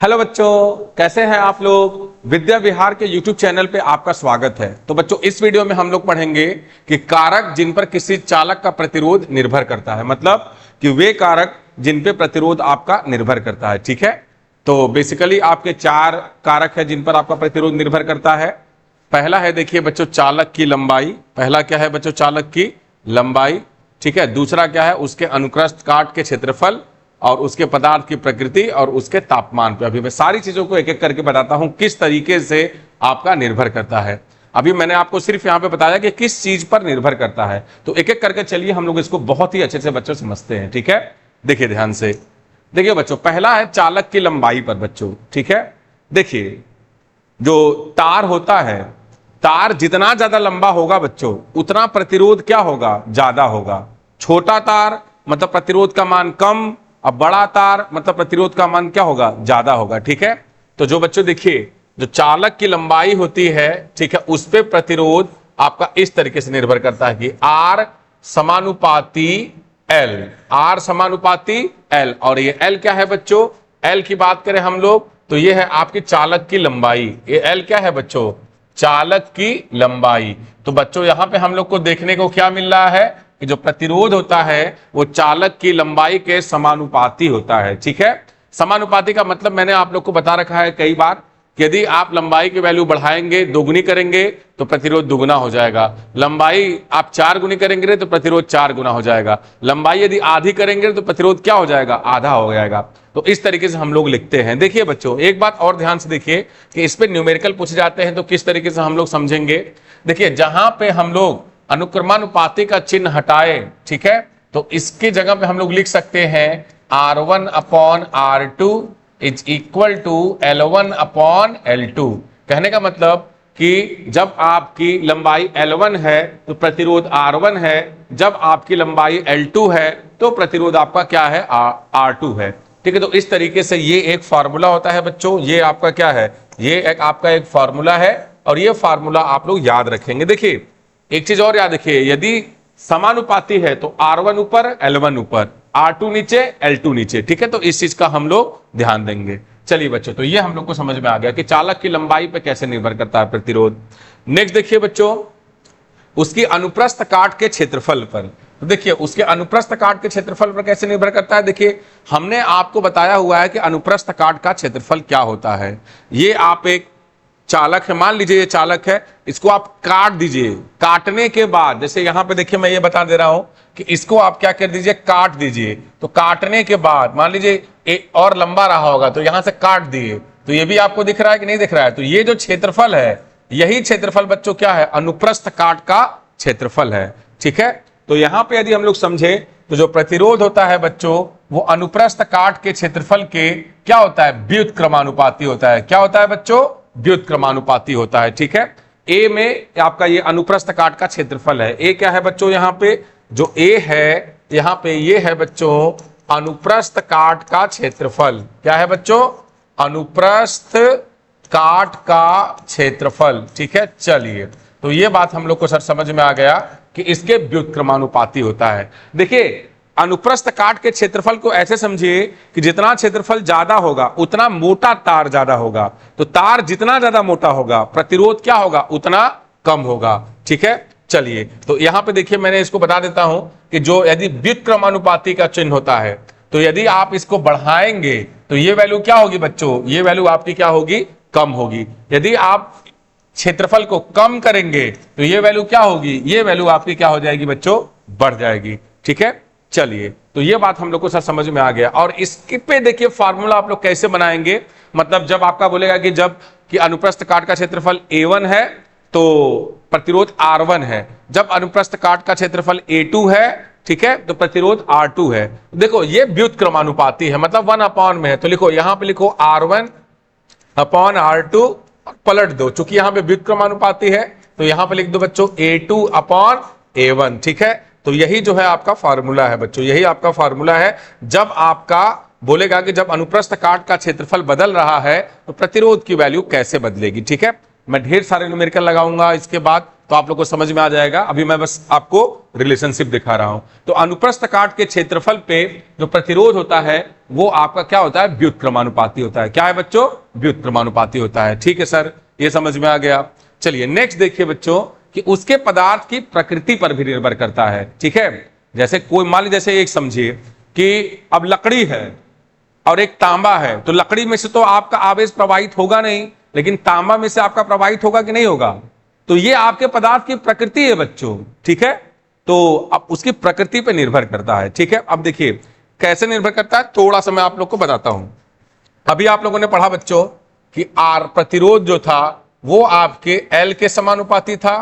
Hello बच्चों, कैसे हैं आप लोग। विद्या विहार के YouTube चैनल पे आपका स्वागत है। तो बच्चों, इस वीडियो में हम लोग पढ़ेंगे कि कारक जिन पर किसी चालक का प्रतिरोध निर्भर करता है, मतलब कि वे कारक जिन पे प्रतिरोध आपका निर्भर करता है। ठीक है, तो बेसिकली आपके चार कारक है जिन पर आपका प्रतिरोध निर्भर करता है। पहला है, देखिए बच्चों, चालक की लंबाई। पहला क्या है बच्चों? चालक की लंबाई। ठीक है, दूसरा क्या है? उसके अनुप्रस्थ काट के क्षेत्रफल और उसके पदार्थ की प्रकृति और उसके तापमान पे। अभी मैं सारी चीजों को एक एक करके बताता हूं किस तरीके से आपका निर्भर करता है। अभी मैंने आपको सिर्फ यहां पे बताया कि किस चीज पर निर्भर करता है, तो एक एक करके चलिए हम लोग इसको बहुत ही अच्छे से बच्चों समझते हैं। ठीक है, देखिए ध्यान से। देखिए बच्चों, पहला है चालक की लंबाई पर बच्चों। ठीक है, देखिए जो तार होता है, तार जितना ज्यादा लंबा होगा बच्चों उतना प्रतिरोध क्या होगा? ज्यादा होगा। छोटा तार मतलब प्रतिरोध का मान कम, अब बड़ा तार मतलब प्रतिरोध का मान क्या होगा? ज्यादा होगा। ठीक है, तो जो बच्चों देखिए, जो चालक की लंबाई होती है, ठीक है, उस पे प्रतिरोध आपका इस तरीके से निर्भर करता है कि आर समानुपाती एल। आर समानुपाती एल, और ये एल क्या है बच्चों? एल की बात करें हम लोग तो ये है आपकी चालक की लंबाई। ये एल क्या है बच्चों? चालक की लंबाई। तो बच्चों यहां पे हम लोग को देखने को क्या मिल रहा है कि जो प्रतिरोध होता है वो चालक की लंबाई के समानुपाती होता है। ठीक है, समानुपाती का मतलब मैंने आप लोग को बता रखा है कई बार कि यदि आप लंबाई की वैल्यू बढ़ाएंगे, दोगुनी करेंगे तो प्रतिरोध दुगुना हो जाएगा। लंबाई आप 4 गुनी करेंगे तो प्रतिरोध 4 गुना हो जाएगा। लंबाई यदि आधी करेंगे तो प्रतिरोध क्या हो जाएगा? आधा हो जाएगा। तो इस तरीके से हम लोग लिखते हैं। देखिए बच्चों, एक बात और ध्यान से देखिए कि इस पे न्यूमेरिकल पूछे जाते हैं तो किस तरीके से हम लोग समझेंगे। देखिए, जहां पे हम लोग अनुक्रमानुपाती का चिन्ह हटाए, ठीक है, तो इसकी जगह पे हम लोग लिख सकते हैं R1 upon R2 is equal to L1 upon L2। कहने का मतलब कि जब आपकी लंबाई L1 है तो प्रतिरोध R1 है, जब आपकी लंबाई L2 है तो प्रतिरोध आपका क्या है? R2 है। ठीक है, तो इस तरीके से ये एक फार्मूला होता है बच्चों। ये आपका क्या है? ये एक आपका एक फार्मूला है और ये फार्मूला आप लोग याद रखेंगे। देखिए एक चीज और याद रखिए, यदि समानुपाती है तो R1 ऊपर L1 ऊपर, R2 नीचे L2 नीचे। ठीक है, तो इस चीज का हम लोग ध्यान देंगे। चलिए बच्चों, तो ये हम लोग को समझ में आ गया कि चालक की लंबाई पे कैसे निर्भर करता है प्रतिरोध। नेक्स्ट देखिए बच्चों, उसकी अनुप्रस्थ काट के क्षेत्रफल पर। तो देखिए उसके अनुप्रस्थ काट के क्षेत्रफल पर कैसे निर्भर करता है। देखिए हमने आपको बताया हुआ है कि अनुप्रस्थ काट का क्षेत्रफल क्या होता है। ये आप एक चालक है, मान लीजिए ये चालक है, इसको आप काट दीजिए। काटने के बाद जैसे यहां पे देखिए मैं ये बता दे रहा हूं कि इसको आप क्या कर दीजिए? काट दीजिए। तो काटने के बाद मान लीजिए एक और लंबा रहा होगा तो यहां से काट दिए, तो ये भी आपको दिख रहा है कि नहीं दिख रहा है? तो ये जो क्षेत्रफल है, यही क्षेत्रफल बच्चों क्या है? अनुप्रस्थ काट का क्षेत्रफल है। ठीक है, तो यहां पे यदि हम लोग समझे तो जो प्रतिरोध होता है बच्चों वो अनुप्रस्थ काट के क्षेत्रफल के क्या होता है? व्युत्क्रमानुपाती होता है। क्या होता है बच्चों? व्युत्क्रमानुपाती होता है। ठीक है, ए में आपका ये अनुप्रस्थ काट का क्षेत्रफल है। ए क्या है बच्चों? यहां पे जो ए है, यहां पे ये है बच्चों अनुप्रस्थ काट का क्षेत्रफल। क्या है बच्चों? अनुप्रस्थ काट का क्षेत्रफल। ठीक है, चलिए तो ये बात हम लोग को सर समझ में आ गया कि इसके व्युत्क्रमानुपाती होता है। देखिए अनुप्रस्थ काट के क्षेत्रफल को ऐसे समझिए कि जितना क्षेत्रफल ज्यादा होगा उतना मोटा तार ज्यादा होगा। तो तार जितना ज्यादा मोटा होगा प्रतिरोध क्या होगा? उतना कम होगा। ठीक है, चलिए तो यहां पे देखिए मैंने इसको बता देता हूं कि जो यदि व्युत्क्रमानुपाती का चिन्ह होता है तो यदि आप इसको बढ़ाएंगे तो ये वैल्यू क्या होगी बच्चों? ये वैल्यू आपकी क्या होगी? कम होगी। यदि आप क्षेत्रफल को कम करेंगे तो ये वैल्यू क्या होगी? ये वैल्यू आपकी क्या हो जाएगी बच्चों? बढ़ जाएगी। ठीक है, चलिए तो ये बात हम लोग को सर समझ में आ गया। और इसके पे देखिए फार्मूला आप लोग कैसे बनाएंगे, मतलब जब आपका बोलेगा कि जब कि अनुप्रस्थ काट का क्षेत्रफल A1 है तो प्रतिरोध R1 है, जब अनुप्रस्थ काट का क्षेत्रफल A2 है, ठीक है, तो प्रतिरोध R2 है। देखो ये व्युत्क्रमानुपाती है, मतलब 1 अपॉन में है, तो लिखो यहां पे लिखो R1 अपॉन R2 पलट दो। चूंकि यहां पे व्युत्क्रमानुपाती है तो यहां पे लिख दो बच्चों A2 अपॉन A1। ठीक है, तो यही जो है आपका फार्मूला है बच्चों, यही आपका फार्मूला है। जब आपका बोलेगा कि जब अनुप्रस्थ काट का क्षेत्रफल बदल रहा है तो प्रतिरोध की वैल्यू कैसे बदलेगी। ठीक है, मैं ढेर सारे न्यूमेरिकल लगाऊंगा इसके बाद, तो आप लोग को समझ में आ जाएगा। अभी मैं बस आपको रिलेशनशिप दिखा रहा हूं। तो अनुप्रस्थ काट के क्षेत्रफल पे जो प्रतिरोध होता है वो आपका क्या होता है, व्युत्क्रमानुपाती होता है। क्या है बच्चों, व्युत्क्रमानुपाती होता है। ठीक है सर, ये समझ में आ गया। चलिए नेक्स्ट देखिए बच्चों कि उसके पदार्थ की प्रकृति पर भी निर्भर करता है। ठीक है, जैसे कोई मान लीजिए, जैसे एक समझिए कि अब लकड़ी है और एक तांबा है, तो लकड़ी में से तो आपका आवेश प्रवाहित होगा नहीं, लेकिन तांबा में से आपका प्रवाहित होगा कि नहीं होगा। तो ये आपके पदार्थ की प्रकृति है बच्चों। ठीक है, तो अब उसकी प्रकृति पर निर्भर करता है। ठीक है, अब देखिए कैसे निर्भर करता है, थोड़ा सा मैं आप लोग को बताता हूं। अभी आप लोगों ने पढ़ा बच्चों कि आर प्रतिरोध जो था वो आपके एल के समानुपाती था,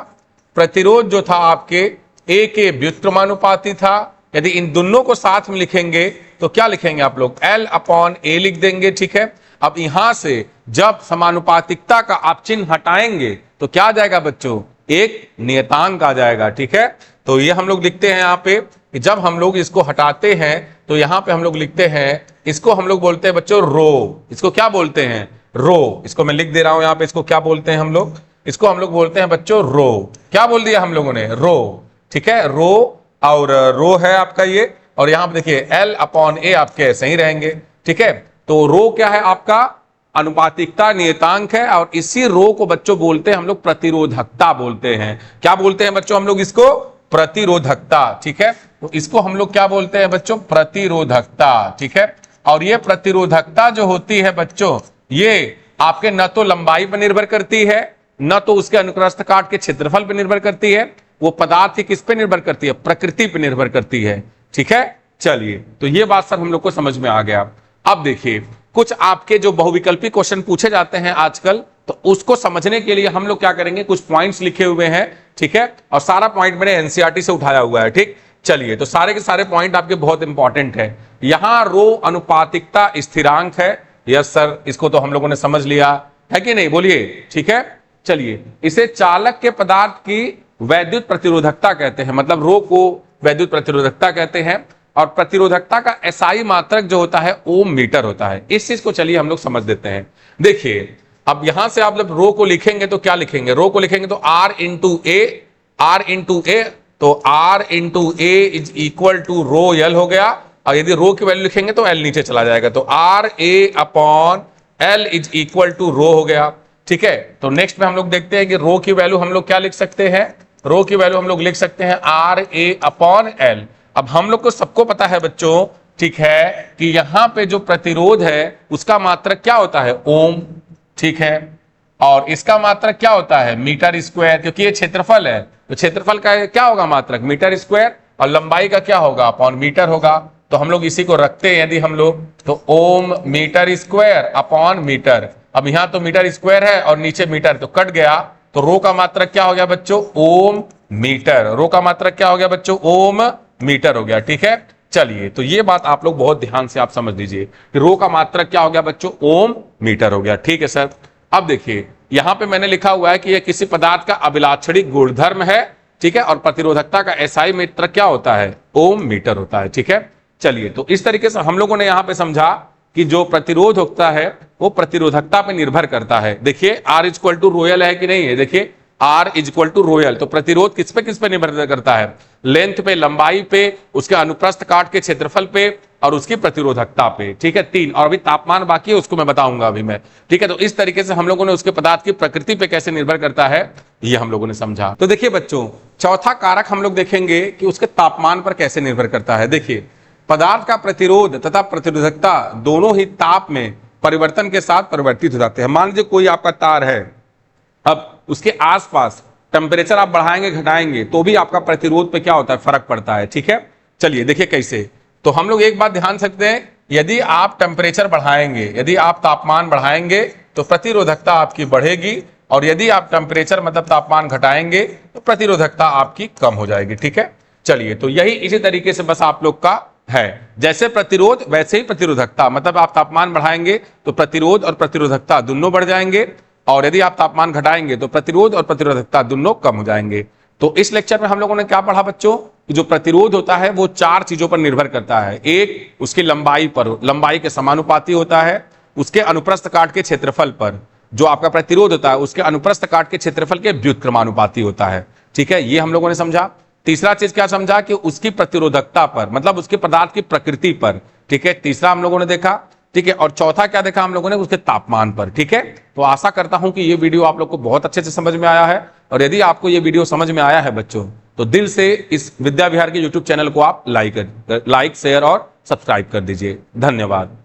प्रतिरोध जो था आपके ए के व्युत्क्रमानुपाती था। यदि इन दोनों को साथ में लिखेंगे तो क्या लिखेंगे आप लोग, एल अपॉन ए लिख देंगे। ठीक है, अब यहां से जब समानुपातिकता का आप चिन्ह हटाएंगे तो क्या आ जाएगा बच्चों, एक नियतांक आ जाएगा। ठीक है, तो ये हम लोग लिखते हैं यहाँ पे कि जब हम लोग इसको हटाते हैं तो यहां पे हम लोग लिखते हैं, इसको हम लोग बोलते हैं बच्चों रो। इसको क्या बोलते हैं, रो। इसको मैं लिख दे रहा हूं यहाँ पे, इसको क्या बोलते हैं हम लोग, इसको हम लोग बोलते हैं बच्चों रो। क्या बोल दिया हम लोगों ने, रो। ठीक है, रो, और रो है आपका ये, और यहां पे देखिए एल अपॉन ए आपके ऐसे ही रहेंगे। ठीक है, तो रो क्या है आपका, अनुपातिकता नियतांक है, और इसी रो को बच्चों बोलते हैं हम लोग प्रतिरोधकता बोलते हैं। क्या बोलते हैं बच्चों हम लोग इसको, प्रतिरोधकता। ठीक है, तो इसको हम लोग क्या बोलते हैं बच्चों, प्रतिरोधकता। ठीक है, और ये प्रतिरोधकता जो होती है बच्चों, ये आपके न तो लंबाई पर निर्भर करती है, न तो उसके अनुप्रस्थ काट के क्षेत्रफल पर निर्भर करती है, वो पदार्थ की किस पे निर्भर करती है, प्रकृति पे निर्भर करती है। ठीक है, चलिए तो ये बात सर हम लोग को समझ में आ गया। अब देखिए कुछ आपके जो बहुविकल्पी क्वेश्चन पूछे जाते हैं आजकल, तो उसको समझने के लिए हम लोग क्या करेंगे, कुछ पॉइंट्स लिखे हुए हैं। ठीक है, और सारा पॉइंट मैंने एनसीईआरटी से उठाया हुआ है। ठीक, चलिए तो सारे के सारे पॉइंट आपके बहुत इंपॉर्टेंट है। यहां रो अनुपातिकता स्थिरांक है। यस सर, इसको तो हम लोगों ने समझ लिया है कि नहीं, बोलिए। ठीक है, चलिए इसे चालक के पदार्थ की वैद्युत प्रतिरोधकता कहते हैं, मतलब रो को वैद्युत प्रतिरोधकता कहते हैं। और प्रतिरोधकता का एसआई मात्रक जो होता है ओम मीटर होता है। इस चीज को चलिए हम लोग समझ देते हैं। देखिए अब यहां से आप जब रो को लिखेंगे तो क्या लिखेंगे, रो को लिखेंगे तो R into A, R into A, तो R into A is equal to rho L हो गया। और यदि रो की वैल्यू लिखेंगे तो एल नीचे चला जाएगा, तो R A upon L is equal to rho हो गया। ठीक है, तो नेक्स्ट में हम लोग देखते हैं कि रो की वैल्यू हम लोग क्या लिख सकते हैं, रो की वैल्यू हम लोग लिख सकते हैं आर ए अपॉन एल। अब हम लोग को सबको पता है बच्चों, ठीक है, कि यहां पे जो प्रतिरोध है उसका मात्रक क्या होता है, ओम। ठीक है, और इसका मात्रक क्या होता है, मीटर स्क्वायर, क्योंकि ये क्षेत्रफल है तो क्षेत्रफल का क्या होगा मात्रक, मीटर स्क्वायर, और लंबाई का क्या होगा, अपॉन मीटर होगा। तो हम लोग इसी को रखते हैं यदि हम लोग, तो ओम मीटर स्क्वायर अपॉन मीटर। अब यहां तो मीटर स्क्वायर है और नीचे मीटर, तो कट गया, तो रो का मात्रक क्या हो गया बच्चों, ओम मीटर। रो का मात्रक क्या हो गया बच्चों, ओम मीटर हो गया। ठीक है, चलिए तो ये बात आप लोग बहुत ध्यान से आप समझ लीजिए कि रो का मात्रक क्या हो गया बच्चों, ओम मीटर हो गया। ठीक है सर, अब देखिए यहां पे मैंने लिखा हुआ है कि यह किसी पदार्थ का अभिलाक्षणिक गुणधर्म है। ठीक है, और प्रतिरोधकता का एसआई मात्रक क्या होता है, ओम मीटर होता है। ठीक है, चलिए तो इस तरीके से हम लोगों ने यहां पे समझा कि जो प्रतिरोध होता है वो प्रतिरोधकता पे निर्भर करता है। देखिए आर इक्वल टू रोयल है कि नहीं है, देखिए आर इक्वल टू रोयल, तो प्रतिरोध किस पे निर्भर करता है, लेंथ पे, लंबाई पे, उसके अनुप्रस्थ काट के क्षेत्रफल पे, और उसकी प्रतिरोधकता पे। ठीक है, तीन, और अभी तापमान बाकी है उसको मैं बताऊंगा अभी मैं। ठीक है, तो इस तरीके से हम लोगों ने उसके पदार्थ की प्रकृति पे कैसे निर्भर करता है ये हम लोगों ने समझा। तो देखिए बच्चों चौथा कारक हम लोग देखेंगे कि उसके तापमान पर कैसे निर्भर करता है। देखिए पदार्थ का प्रतिरोध तथा प्रतिरोधकता दोनों ही ताप में परिवर्तन के साथ परिवर्तित हो जाते हैं। मान लीजिए कोई आपका तार है, अब उसके आसपास टेम्परेचर आप बढ़ाएंगे घटाएंगे तो भी आपका प्रतिरोध पे क्या होता है, फर्क पड़ता है। ठीक है, चलिए देखिए कैसे, तो हम लोग एक बात ध्यान सकते हैं, यदि आप टेम्परेचर बढ़ाएंगे, यदि आप तापमान बढ़ाएंगे तो प्रतिरोधकता आपकी बढ़ेगी, और यदि आप टेम्परेचर मतलब तापमान घटाएंगे तो प्रतिरोधकता आपकी कम हो जाएगी। ठीक है, चलिए तो यही इसी तरीके से बस आप लोग का है, जैसे प्रतिरोध वैसे ही प्रतिरोधकता, मतलब आप तापमान बढ़ाएंगे तो प्रतिरोध और प्रतिरोधकता दोनों बढ़ जाएंगे, और यदि आप तापमान घटाएंगे तो प्रतिरोध और प्रतिरोधकता दोनों कम हो जाएंगे। तो इस लेक्चर में हम लोगों ने क्या पढ़ा बच्चों, कि जो प्रतिरोध होता है वो चार चीजों पर निर्भर करता है। एक उसकी लंबाई पर, लंबाई के समानुपाती होता है, उसके अनुप्रस्थ काट के क्षेत्रफल पर, जो आपका प्रतिरोध होता है उसके अनुप्रस्थ काट के क्षेत्रफल के व्युत्क्रमानुपाती होता है। ठीक है, ये हम लोगों ने समझा। तीसरा चीज क्या समझा कि उसकी प्रतिरोधकता पर, मतलब उसके पदार्थ की प्रकृति पर, ठीक है, तीसरा हम लोगों ने देखा। ठीक है, और चौथा क्या देखा हम लोगों ने, उसके तापमान पर। ठीक है, तो आशा करता हूं कि ये वीडियो आप लोग को बहुत अच्छे से समझ में आया है। और यदि आपको ये वीडियो समझ में आया है बच्चों, तो दिल से इस विद्या विहार के यूट्यूब चैनल को आप लाइक शेयर और सब्सक्राइब कर दीजिए। धन्यवाद।